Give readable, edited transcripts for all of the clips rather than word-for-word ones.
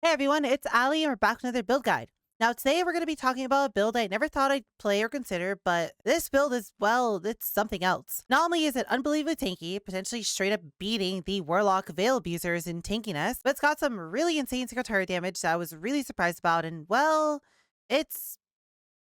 Hey everyone, it's Allie and we're back with another build guide. Now today we're going to be talking about a build I never thought I'd play or consider, but this build is, well, it's something else. Not only is it unbelievably tanky, potentially straight up beating the Warlock Veil abusers in tankiness, but it's got some really insane single target damage that I was really surprised about, and well, it's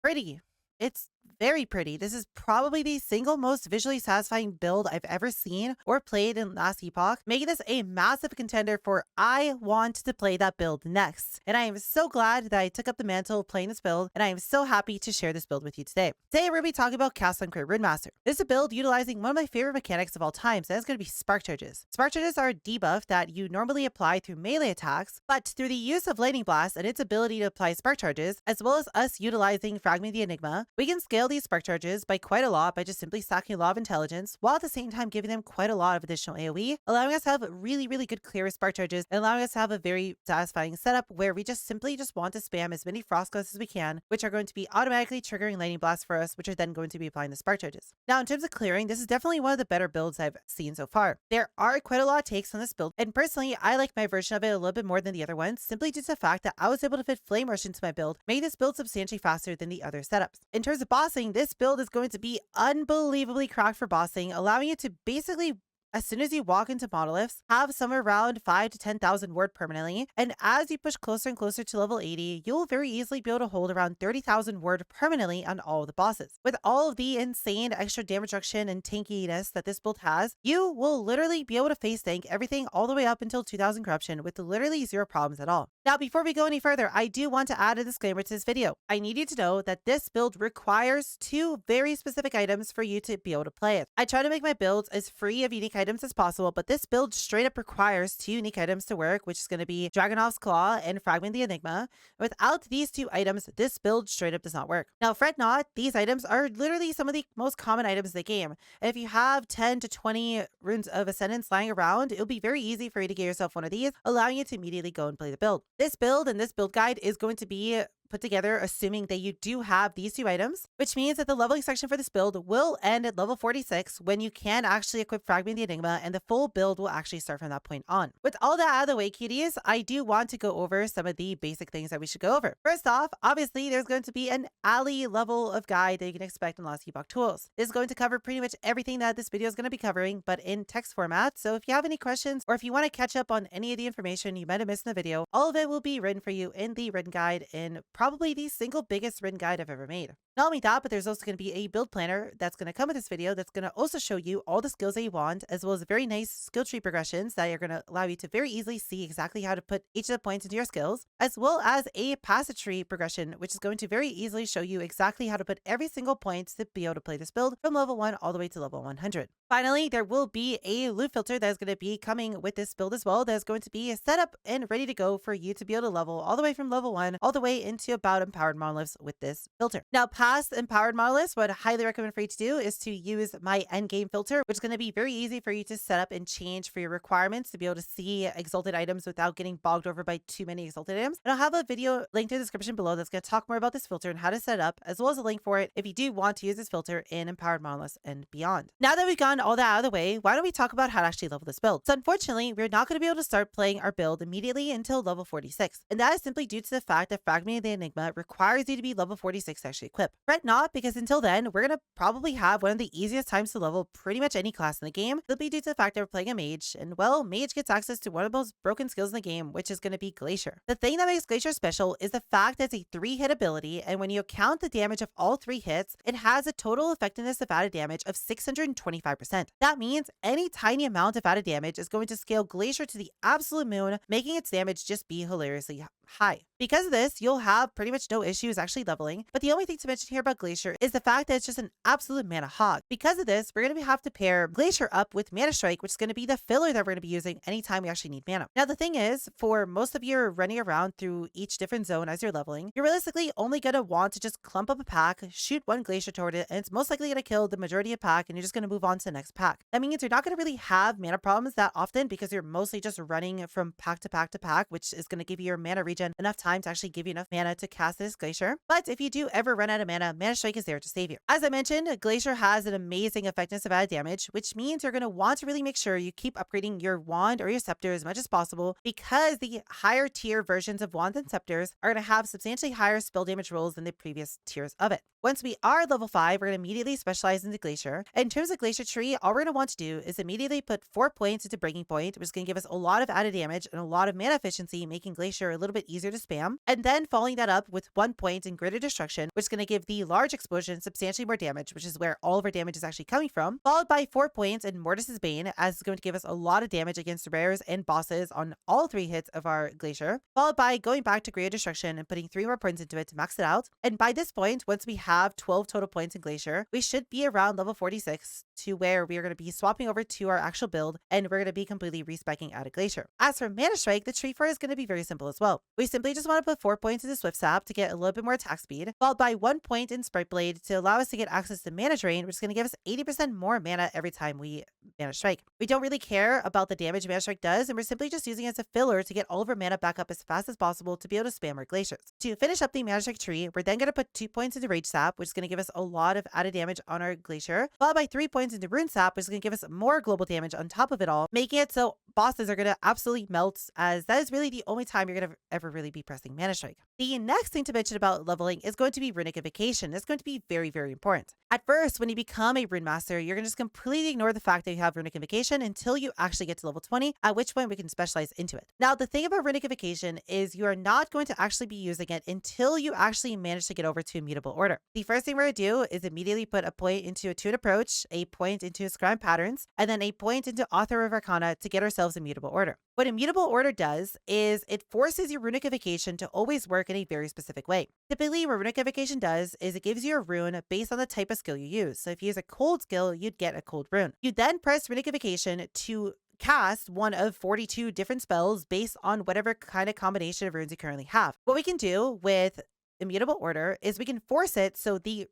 pretty. It's very pretty. This is probably the single most visually satisfying build I've ever seen or played in Last Epoch, making this a massive contender for I want to play that build next. And I am so glad that I took up the mantle of playing this build, and I am so happy to share this build with you today. Today we're going to be talking about CastOnCrit Runemaster. This is a build utilizing one of my favorite mechanics of all time, so that's going to be Spark Charges. Spark Charges are a debuff that you normally apply through melee attacks, but through the use of Lightning Blast and its ability to apply Spark Charges, as well as us utilizing Fragment the Enigma, we can scale these Spark Charges by quite a lot by just simply stacking a lot of intelligence, while at the same time giving them quite a lot of additional AoE, allowing us to have really good clear Spark Charges, and allowing us to have a very satisfying setup where we just simply want to spam as many Frost Ghosts as we can, which are going to be automatically triggering Lightning Blasts for us, which are then going to be applying the Spark Charges. Now, in terms of clearing, this is definitely one of the better builds I've seen so far. There are quite a lot of takes on this build, and personally, I like my version of it a little bit more than the other ones, simply due to the fact that I was able to fit Flame Rush into my build, making this build substantially faster than the other setups. In terms of bossing, this build is going to be unbelievably cracked for bossing, allowing you to basically, as soon as you walk into monoliths, have somewhere around 5 to 10,000 ward permanently, and as you push closer and closer to level 80, you'll very easily be able to hold around 30,000 ward permanently on all of the bosses. With all of the insane extra damage reduction and tankiness that this build has, you will literally be able to face tank everything all the way up until 2000 corruption with literally zero problems at all. Now, before we go any further, I do want to add a disclaimer to this video. I need you to know that this build requires 2 very specific items for you to be able to play it. I try to make my builds as free of unique items as possible, but this build straight up requires 2 unique items to work, which is going to be Dragonoff's Claw and Fragment the Enigma. Without these 2 items, this build straight up does not work. Now, fret not, these items are literally some of the most common items in the game. And if you have 10 to 20 runes of Ascendance lying around, it'll be very easy for you to get yourself one of these, allowing you to immediately go and play the build. This build and this build guide is going to be put together assuming that you do have these 2 items, which means that the leveling section for this build will end at level 46 when you can actually equip Fragment the Enigma, and the full build will actually start from that point on. With all that out of the way, cuties, I do want to go over some of the basic things that we should go over. First off, obviously there's going to be an Allie level of guide that you can expect in Last Epoch tools. This is going to cover pretty much everything that this video is going to be covering, but in text format, so if you have any questions or if you want to catch up on any of the information you might have missed in the video, all of it will be written for you in the written guide in probably the single biggest written guide I've ever made. Not only that, but there's also going to be a build planner that's going to come with this video that's going to also show you all the skills that you want, as well as very nice skill tree progressions that are going to allow you to very easily see exactly how to put each of the points into your skills, as well as a passage tree progression, which is going to very easily show you exactly how to put every single point to be able to play this build from level 1 all the way to level 100. Finally, there will be a loot filter that is going to be coming with this build as well, that is going to be set up and ready to go for you to be able to level all the way from level 1 all the way into about empowered monoliths with this filter. Now, past empowered monoliths, what I highly recommend for you to do is to use my endgame filter, which is going to be very easy for you to set up and change for your requirements to be able to see exalted items without getting bogged over by too many exalted items. And I'll have a video linked in the description below that's going to talk more about this filter and how to set it up, as well as a link for it if you do want to use this filter in empowered monoliths and beyond. Now that we've gotten all that out of the way, why don't we talk about how to actually level this build? So unfortunately, we're not going to be able to start playing our build immediately until level 46. And that is simply due to the fact that Fragment the Enigma requires you to be level 46 to actually equip. Fret not, because until then, we're going to probably have one of the easiest times to level pretty much any class in the game, simply due to the fact that we're playing a mage, and well, mage gets access to one of the most broken skills in the game, which is going to be Glacier. The thing that makes Glacier special is the fact that it's a 3-hit ability, and when you count the damage of all 3 hits, it has a total effectiveness of added damage of 625%. That means any tiny amount of added damage is going to scale Glacier to the absolute moon, making its damage just be hilariously high. Because of this, you'll have pretty much no issues actually leveling, but the only thing to mention here about Glacier is the fact that it's just an absolute mana hog. Because of this, we're going to have to pair Glacier up with Mana Strike, which is going to be the filler that we're going to be using anytime we actually need mana. Now, the thing is, for most of your running around through each different zone as you're leveling, you're realistically only going to want to just clump up a pack, shoot one Glacier toward it, and it's most likely going to kill the majority of pack, and you're just going to move on to the next pack. That means you're not going to really have mana problems that often because you're mostly just running from pack to pack to pack, which is going to give you your mana regen enough time to actually give you enough mana to cast this Glacier. But if you do ever run out of mana mana, Mana Strike is there to save you. As I mentioned, Glacier has an amazing effectiveness of added damage, which means you're going to want to really make sure you keep upgrading your wand or your scepter as much as possible, because the higher tier versions of wands and scepters are going to have substantially higher spell damage rolls than the previous tiers of it. Once we are level 5, we're going to immediately specialize into Glacier. In terms of Glacier tree, all we're going to want to do is immediately put 4 points into Breaking Point, which is going to give us a lot of added damage and a lot of mana efficiency, making Glacier a little bit easier to spam. And then following that up with 1 point in Greater Destruction, which is going to give the large explosion substantially more damage, which is where all of our damage is actually coming from, followed by 4 points in Mortis's Bane, as it's going to give us a lot of damage against rares and bosses on all 3 hits of our Glacier, followed by going back to Greater Destruction and putting 3 more points into it to max it out. And by this point, once we have 12 total points in Glacier, we should be around level 46 to where we are going to be swapping over to our actual build, and we're going to be completely respecking out of Glacier. As for Mana Strike, the tree for it is going to be very simple as well. We simply just want to put 4 points into Swift Sap to get a little bit more attack speed, followed by 1 point in Sprite Blade to allow us to get access to Mana Drain, which is going to give us 80% more mana every time we Mana Strike. We don't really care about the damage Mana Strike does, and we're simply just using it as a filler to get all of our mana back up as fast as possible to be able to spam our Glaciers. To finish up the Mana Strike tree, we're then going to put 2 points into Rage Sap, which is going to give us a lot of added damage on our Glacier, followed by 3 points into Rune Sap, which is going to give us more global damage on top of it all, making it so bosses are going to absolutely melt, as that is really the only time you're going to ever really be pressing Mana Strike. The next thing to mention about leveling is going to be Runic Invocation. It's going to be very, very important. At first, when you become a Runemaster, you're going to just completely ignore the fact that you have Runic Invocation until you actually get to level 20, at which point we can specialize into it. Now, the thing about Runic Invocation is you are not going to actually be using it until you actually manage to get over to Immutable Order. The first thing we're going to do is immediately put a point into Attuned Approach, a point into Scribe Patterns, and then a point into Author of Arcana to get ourselves Immutable Order. What Immutable Order does is it forces your Runic Invocation to always work in a very specific way. Typically, what Runic Invocation does is it gives you a rune based on the type of skill you use. So if you use a cold skill, you'd get a cold rune. You then press Runic Invocation to cast one of 42 different spells based on whatever kind of combination of runes you currently have. What we can do with Immutable Order is we can force it so the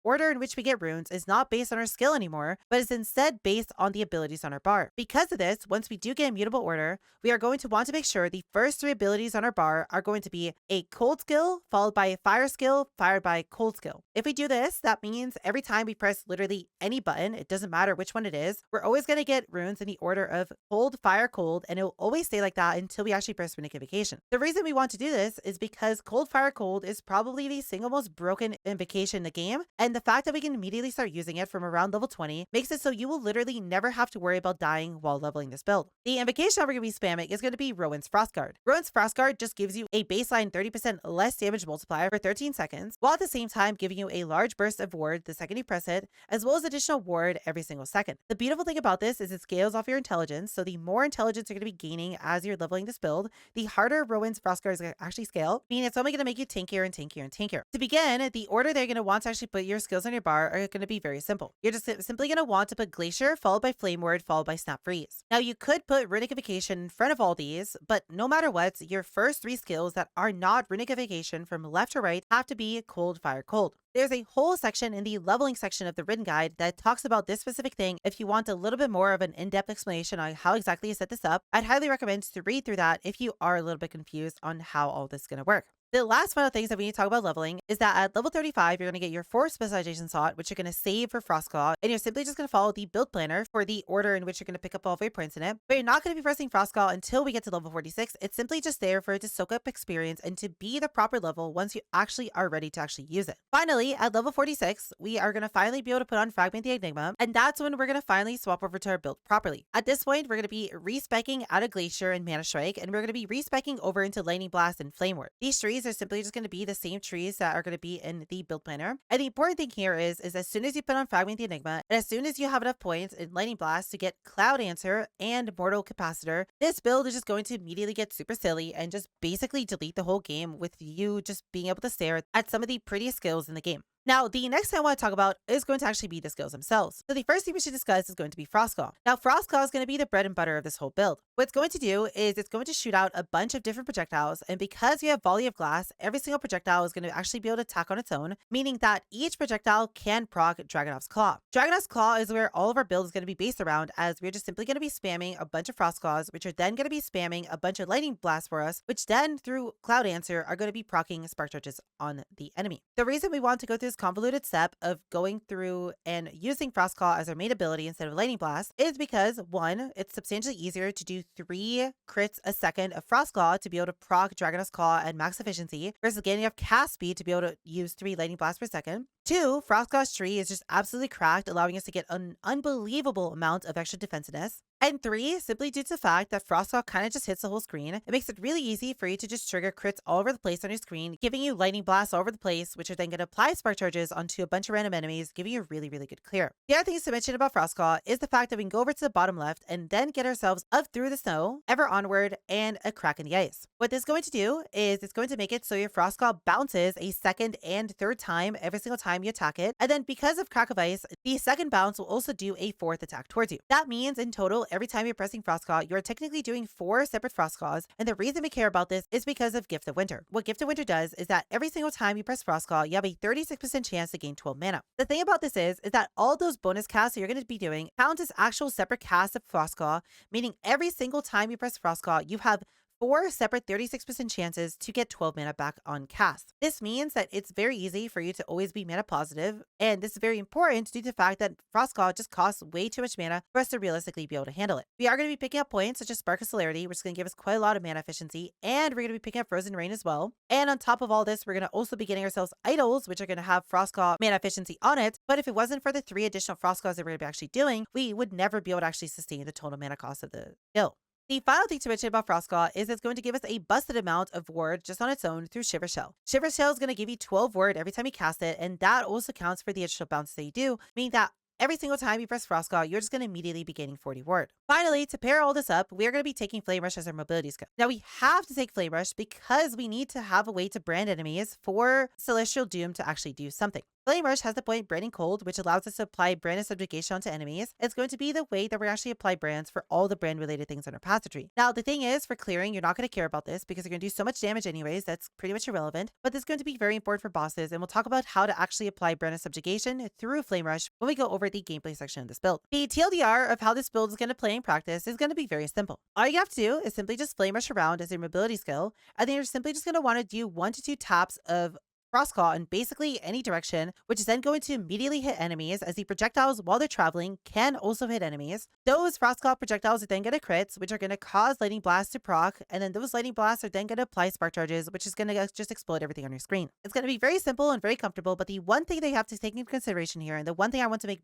order in which we get runes is not based on our skill anymore, but is instead based on the abilities on our bar. Because of this, once we do get Immutable Order, we are going to want to make sure the first 3 abilities on our bar are going to be a cold skill, followed by a fire skill, followed by a cold skill. If we do this, that means every time we press literally any button, it doesn't matter which one it is, we're always going to get runes in the order of cold, fire, cold, and it will always stay like that until we actually press Runic Invocation. The reason we want to do this is because cold, fire, cold is probably the single most broken invocation in the game, and the fact that we can immediately start using it from around level 20 makes it so you will literally never have to worry about dying while leveling this build. The invocation that we're going to be spamming is going to be Rowan's Frostguard. Rowan's Frostguard just gives you a baseline 30% less damage multiplier for 13 seconds, while at the same time giving you a large burst of ward the second you press it, as well as additional ward every single second. The beautiful thing about this is it scales off your intelligence, so the more intelligence you're going to be gaining as you're leveling this build, the harder Rowan's Frostguard is going to actually scale, meaning it's only going to make you tankier and tankier and tankier. To begin, the order that you're going to want to actually put your skills on your bar are going to be very simple. You're just simply going to want to put Glacier, followed by Flame Ward, followed by Snap Freeze. Now, you could put Runic Invocation in front of all these, but no matter what, your first 3 skills that are not Runic Invocation from left to right have to be cold, fire, cold. There's a whole section in the leveling section of the written guide that talks about this specific thing. If you want a little bit more of an in-depth explanation on how exactly you set this up, I'd highly recommend to read through that if you are a little bit confused on how all this is going to work. The last final things that we need to talk about leveling is that at level 35, you're going to get your 4th specialization slot, which you're going to save for Frostclaw, and you're simply just going to follow the build planner for the order in which you're going to pick up all of your points in it. But you're not going to be pressing Frostclaw until we get to level 46. It's simply just there for it to soak up experience and to be the proper level once you actually are ready to actually use it. Finally, at level 46, we are going to finally be able to put on Fragment the Enigma, and that's when we're going to finally swap over to our build properly. At this point, we're going to be respecking out of Glacier and Mana Strike, and we're going to be respecking over into Lightning Blast and Flame Ward. These trees are simply just going to be the same trees that are going to be in the build planner. And the important thing here is as soon as you put on Fragment the Enigma, and as soon as you have enough points in Lightning Blast to get Cloud Answer and Mortal Capacitor, this build is just going to immediately get super silly and just basically delete the whole game with you just being able to stare at some of the prettiest skills in the game. Now, the next thing I want to talk about is going to actually be the skills themselves. So the first thing we should discuss is going to be Frostclaw. Now, Frostclaw is going to be the bread and butter of this whole build. What it's going to do is it's going to shoot out a bunch of different projectiles, and because you have Volley of Glass, every single projectile is going to actually be able to attack on its own, meaning that each projectile can proc Dragonoff's Claw. Dragonoff's Claw is where all of our build is going to be based around, as we're just simply going to be spamming a bunch of Frostclaws, which are then going to be spamming a bunch of Lightning Blasts for us, which then through Cloud Answer are going to be proccing Spark Charges on the enemy. The reason we want to go through this convoluted step of going through and using Frost Claw as our main ability instead of Lightning Blast is because, one, it's substantially easier to do 3 crits a second of Frost Claw to be able to proc Dragon's Claw at max efficiency versus gaining up cast speed to be able to use 3 Lightning Blasts per second. 2, Frost Claw's tree is just absolutely cracked, allowing us to get an unbelievable amount of extra defensiveness. And 3, simply due to the fact that Frost Claw kind of just hits the whole screen, it makes it really easy for you to just trigger crits all over the place on your screen, giving you lightning blasts all over the place, which are then going to apply spark charges onto a bunch of random enemies, giving you a really, really good clear. The other things to mention about Frost Claw is the fact that we can go over to the bottom left and then get ourselves up through the snow, ever onward, and a crack in the ice. What this is going to do is it's going to make it so your Frost Claw bounces a second and third time every single time you attack it. And then because of Crack of Ice, the second bounce will also do a 4th attack towards you. That means in total, every time you're pressing Frost Claw, you're technically doing 4 separate Frost Claws. And the reason we care about this is because of Gift of Winter. What Gift of Winter does is that every single time you press Frost Claw, you have a 36% chance to gain 12 mana. The thing about this is that all those bonus casts that you're going to be doing count as actual separate casts of Frost Claw, meaning every single time you press Frost Claw, you have 4 separate 36% chances to get 12 mana back on cast. This means that it's very easy for you to always be mana positive, and this is very important due to the fact that Frost Claw just costs way too much mana for us to realistically be able to handle it. We are going to be picking up points such as Spark of Celerity, which is going to give us quite a lot of mana efficiency, and we're going to be picking up Frozen Rain as well. And on top of all this, we're going to also be getting ourselves idols, which are going to have Frost Claw mana efficiency on it, but if it wasn't for the 3 additional Frost Claws that we're going to be actually doing, we would never be able to actually sustain the total mana cost of the skill. The final thing to mention about Frost Claw is it's going to give us a busted amount of ward just on its own through Shiver Shell. Shiver Shell is going to give you 12 ward every time you cast it, and that also counts for the additional bounces that you do, meaning that every single time you press Frost Claw, you're just going to immediately be gaining 40 ward. Finally, to pair all this up, we are going to be taking Flame Rush as our mobility skill. Now, we have to take Flame Rush because we need to have a way to brand enemies for Celestial Doom to actually do something. Flame Rush has the point Branding Cold, which allows us to apply brand and subjugation onto enemies. It's going to be the way that we actually apply brands for all the brand related things on our pathway. Now, the thing is, for clearing, you're not going to care about this because you're going to do so much damage anyways. That's pretty much irrelevant, but this is going to be very important for bosses, and we'll talk about how to actually apply brand and subjugation through Flame Rush when we go over the gameplay section of this build. The TLDR of how this build is going to play in practice is going to be very simple. All you have to do is simply just Flame Rush around as your mobility skill, and then you're simply just going to want to do 1 to 2 taps of Frost Claw in basically any direction, which is then going to immediately hit enemies, as the projectiles while they're traveling can also hit enemies. Those Frost Claw projectiles are then going to crits, which are going to cause Lightning Blasts to proc, and then those Lightning Blasts are then going to apply Spark Charges, which is going to just explode everything on your screen. It's going to be very simple and very comfortable, but the one thing that you have to take into consideration here, and the one thing I want to make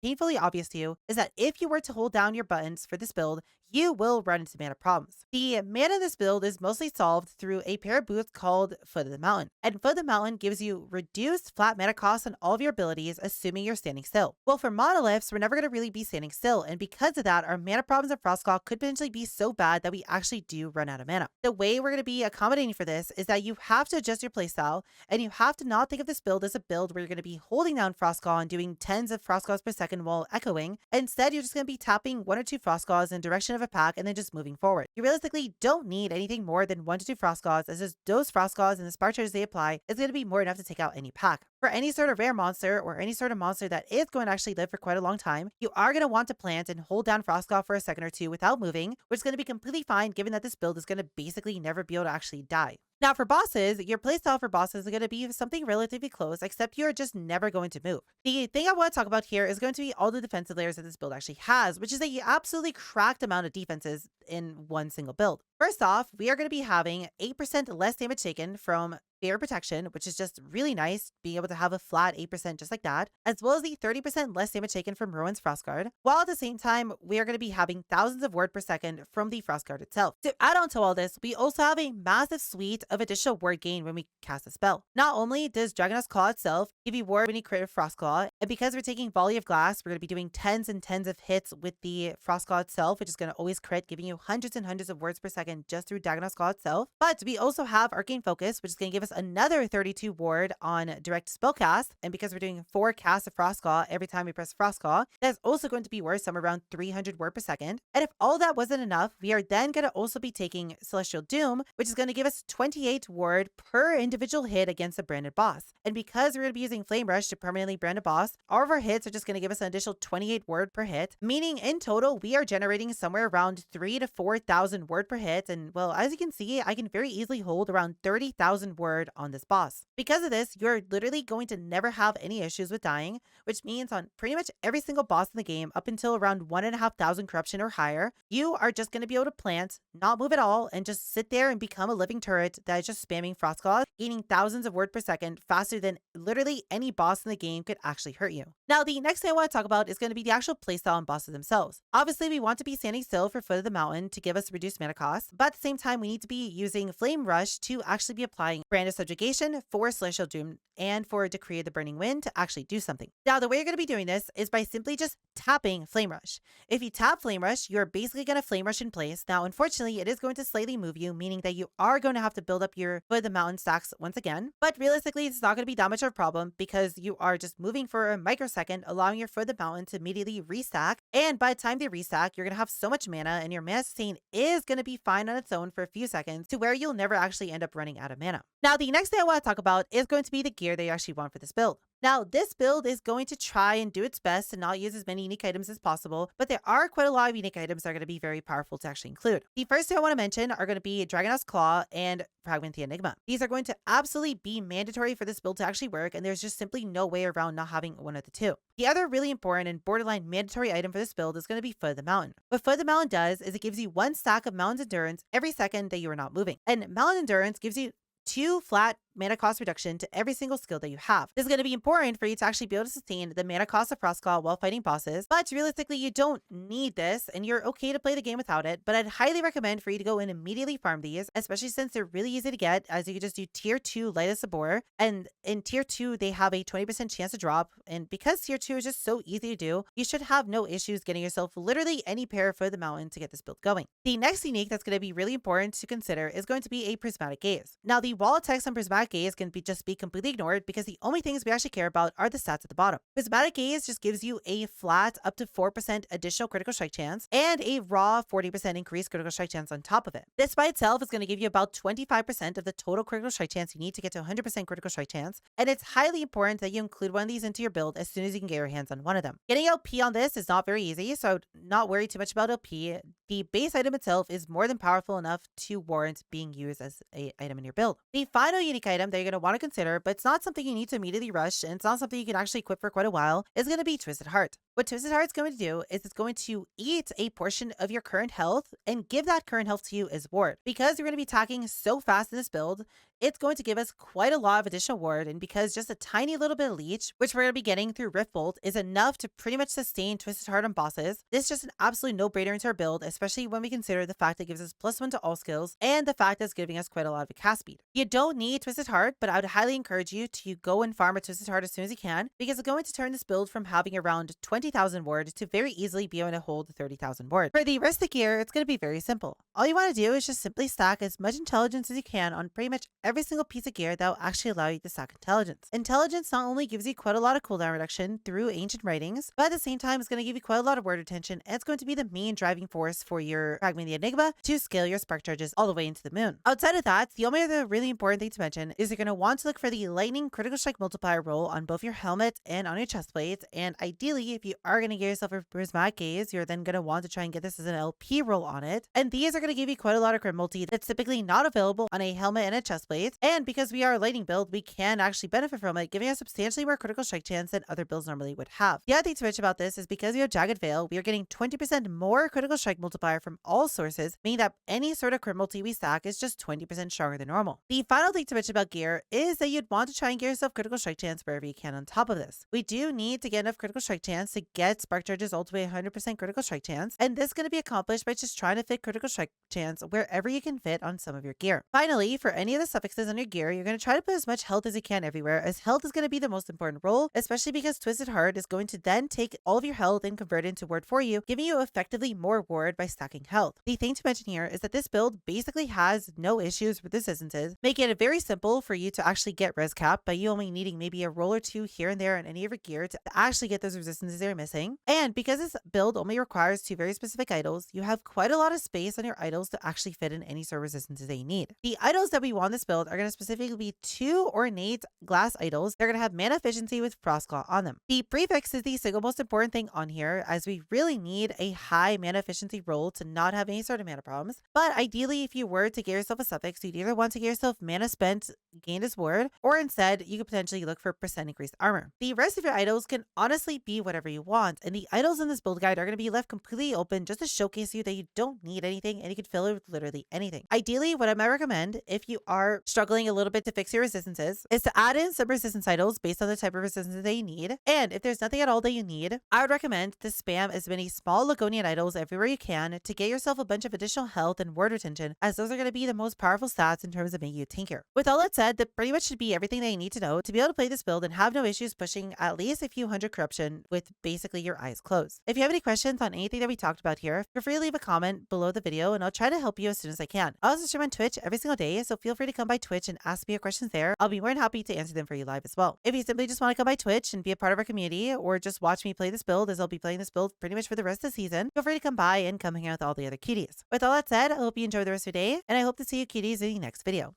painfully obvious to you, is that if you were to hold down your buttons for this build, you will run into mana problems. The mana in this build is mostly solved through a pair of boots called Foot of the Mountain. And Foot of the Mountain gives you reduced flat mana costs on all of your abilities, assuming you're standing still. Well, for monoliths, we're never going to really be standing still, and because of that, our mana problems in Frost Claw could potentially be so bad that we actually do run out of mana. The way we're going to be accommodating for this is that you have to adjust your playstyle, and you have to not think of this build as a build where you're going to be holding down Frost Claw and doing tens of Frost Claws per second while echoing. Instead, you're just going to be tapping 1 or 2 Frost Claws in the direction of a pack and then just moving forward. You realistically don't need anything more than 1 to 2 Frost Claws, as just those Frost Claws and the Spark Charges they apply is going to be more enough to take out any pack. For any sort of rare monster or any sort of monster that is going to actually live for quite a long time, you are going to want to plant and hold down Frost Claw for a second or two without moving, which is going to be completely fine given that this build is going to basically never be able to actually die. Now for bosses, your playstyle for bosses is going to be something relatively close, except you're just never going to move. The thing I want to talk about here is going to be all the defensive layers that this build actually has, which is a absolutely cracked amount of defenses in one single build. First off, we are going to be having 8% less damage taken from Barrier Protection, which is just really nice, being able to have a flat 8% just like that, as well as the 30% less damage taken from Rowan's Frostguard, while at the same time, we are going to be having thousands of ward per second from the Frostguard itself. To add on to all this, we also have a massive suite of additional ward gain when we cast a spell. Not only does Dragon's Claw itself give you ward when you crit with Frost Claw, and because we're taking Volley of Glass, we're going to be doing tens and tens of hits with the Frost Claw itself, which is going to always crit, giving you hundreds and hundreds of wards per second just through Dragon's Claw itself. But we also have Arcane Focus, which is going to give us another 32 ward on direct spellcast, and because we're doing 4 casts of Frost Claw every time we press Frost Claw, that's also going to be worth somewhere around 300 ward per second. And if all that wasn't enough, we are then going to also be taking Celestial Doom, which is going to give us 28 ward per individual hit against a branded boss. And because we're going to be using Flame Rush to permanently brand a boss, all of our hits are just going to give us an additional 28 ward per hit, meaning in total we are generating somewhere around 3,000 to 4,000 ward per hit. And well, as you can see, I can very easily hold around 30,000 ward hard on this boss. Because of this, you're literally going to never have any issues with dying, which means on pretty much every single boss in the game up until around 1,500 corruption or higher, you are just going to be able to plant, not move at all, and just sit there and become a living turret that is just spamming frost claws, gaining thousands of word per second faster than literally any boss in the game could actually hurt you. Now, the next thing I want to talk about is going to be the actual playstyle and bosses themselves. Obviously, we want to be standing still for Foot of the Mountain to give us reduced mana cost, but at the same time, we need to be using Flame Rush to actually be applying Brand of Subjugation for Celestial Doom and for Decree of the Burning Wind to actually do something. Now, the way you're going to be doing this is by simply just tapping Flame Rush. If you tap Flame Rush, you're basically going to Flame Rush in place. Now, unfortunately, it is going to slightly move you, meaning that you are going to have to build up your Foot of the Mountain stacks once again. But realistically, it's not going to be that much of a problem because you are just moving for a microsecond, allowing your Foot of the Mountain to immediately restack. And by the time they restack, you're going to have so much mana and your mana sustain is going to be fine on its own for a few seconds to where you'll never actually end up running out of mana. Now, the next thing I want to talk about is going to be the gear that you actually want for this build. Now, this build is going to try and do its best to not use as many unique items as possible, but there are quite a lot of unique items that are going to be very powerful to actually include. The first two I want to mention are going to be Dragon's Claw and Fragment the Enigma. These are going to absolutely be mandatory for this build to actually work, and there's just simply no way around not having one of the two. The other really important and borderline mandatory item for this build is going to be Foot of the Mountain. What Foot of the Mountain does is it gives you one stack of Mountain Endurance every second that you are not moving. And Mountain Endurance gives you 2 flat mana cost reduction to every single skill that you have. This is going to be important for you to actually be able to sustain the mana cost of Frostclaw while fighting bosses, but realistically you don't need this and you're okay to play the game without it, but I'd highly recommend for you to go and immediately farm these, especially since they're really easy to get, as you can just do tier 2 Lightest Sabor, and in tier 2 they have a 20% chance to drop, and because tier 2 is just so easy to do, you should have no issues getting yourself literally any pair of Foot of the Mountain to get this build going. The next unique that's going to be really important to consider is going to be a Prismatic Gaze. Now, the wall of text on Prismatic Gaze can just be completely ignored because the only things we actually care about are the stats at the bottom. Prismatic Gaze just gives you a flat up to 4% additional critical strike chance and a raw 40% increased critical strike chance on top of it. This by itself is going to give you about 25% of the total critical strike chance you need to get to 100% critical strike chance, and it's highly important that you include one of these into your build as soon as you can get your hands on one of them. Getting LP on this is not very easy, so I would not worry too much about LP. The base item itself is more than powerful enough to warrant being used as an item in your build. The final unique item that you're going to want to consider, but it's not something you need to immediately rush, and it's not something you can actually equip for quite a while, is going to be Twisted Heart. What Twisted Heart is going to do is it's going to eat a portion of your current health and give that current health to you as ward. Because you're going to be attacking so fast in this build, it's going to give us quite a lot of additional ward, and because just a tiny little bit of leech, which we're going to be getting through Rift Bolt, is enough to pretty much sustain Twisted Heart on bosses, this is just an absolute no-brainer into our build, especially when we consider the fact that it gives us +1 to all skills, and the fact that it's giving us quite a lot of cast speed. You don't need Twisted Heart, but I would highly encourage you to go and farm a Twisted Heart as soon as you can, because it's going to turn this build from having around 20,000 ward to very easily be able to hold 30,000 ward. For the rest of the gear, it's going to be very simple. All you want to do is just simply stack as much intelligence as you can on pretty much every single piece of gear that will actually allow you to stack intelligence. Intelligence not only gives you quite a lot of cooldown reduction through ancient writings, but at the same time it's going to give you quite a lot of word retention, and it's going to be the main driving force for your Fragment the Enigma to scale your spark charges all the way into the moon. Outside of that, the only other really important thing to mention is you're going to want to look for the lightning critical strike multiplier roll on both your helmet and on your chest plates, and ideally if you are going to get yourself a Prismatic Gaze, you're then going to want to try and get this as an LP roll on it, and these are going to give you quite a lot of crit multi that's typically not available on a helmet and a chest plate, and because we are a lightning build, we can actually benefit from it, giving us substantially more critical strike chance than other builds normally would have. The other thing to mention about this is because we have Jagged Veil, we are getting 20% more critical strike multiplier from all sources, meaning that any sort of crit multi we stack is just 20% stronger than normal. The final thing to mention about gear is that you'd want to try and get yourself critical strike chance wherever you can on top of this. We do need to get enough critical strike chance to get spark charges all the way 100% critical strike chance, and this is going to be accomplished by just trying to fit critical strike chance wherever you can fit on some of your gear. Finally, for any of the suffixes on your gear, you're going to try to put as much health as you can everywhere, as health is going to be the most important role, especially because Twisted Heart is going to then take all of your health and convert it into ward for you, giving you effectively more ward by stacking health. The thing to mention here is that this build basically has no issues with resistances, making it very simple for you to actually get res cap by you only needing maybe a roll or two here and there on any of your gear to actually get those resistances you're missing. And because this build only requires 2 very specific idols, you have quite a lot of space on your idols to actually fit in any sort of resistances that you need. The idols that we want in this build are going to specifically be 2 ornate glass idols. They're going to have mana efficiency with Frostclaw on them. The prefix is the single most important thing on here, as we really need a high mana efficiency roll to not have any sort of mana problems. But ideally, if you were to get yourself a suffix, you'd either want to get yourself mana spent gained his ward, or instead, you could potentially look for percent increased armor. The rest of your idols can honestly be whatever you want, and the idols in this build guide are going to be left completely open just to showcase you that you don't need anything and you can fill it with literally anything. Ideally, what I might recommend if you are struggling a little bit to fix your resistances is to add in some resistance idols based on the type of resistance that you need. And if there's nothing at all that you need, I would recommend to spam as many small Lagonian idols everywhere you can to get yourself a bunch of additional health and ward retention, as those are going to be the most powerful stats in terms of making you tankier. With all that said, that pretty much should be everything that you need to know to be able to play this build and have no issues pushing at least a few hundred corruption with basically your eyes closed. If you have any questions on anything that we talked about here, feel free to leave a comment below the video and I'll try to help you as soon as I can. I also stream on Twitch every single day, so feel free to come by Twitch and ask me your questions there. I'll be more than happy to answer them for you live as well. If you simply just want to come by Twitch and be a part of our community or just watch me play this build, as I'll be playing this build pretty much for the rest of the season, feel free to come by and come hang out with all the other cuties. With all that said, I hope you enjoy the rest of your day and I hope to see you cuties in the next video.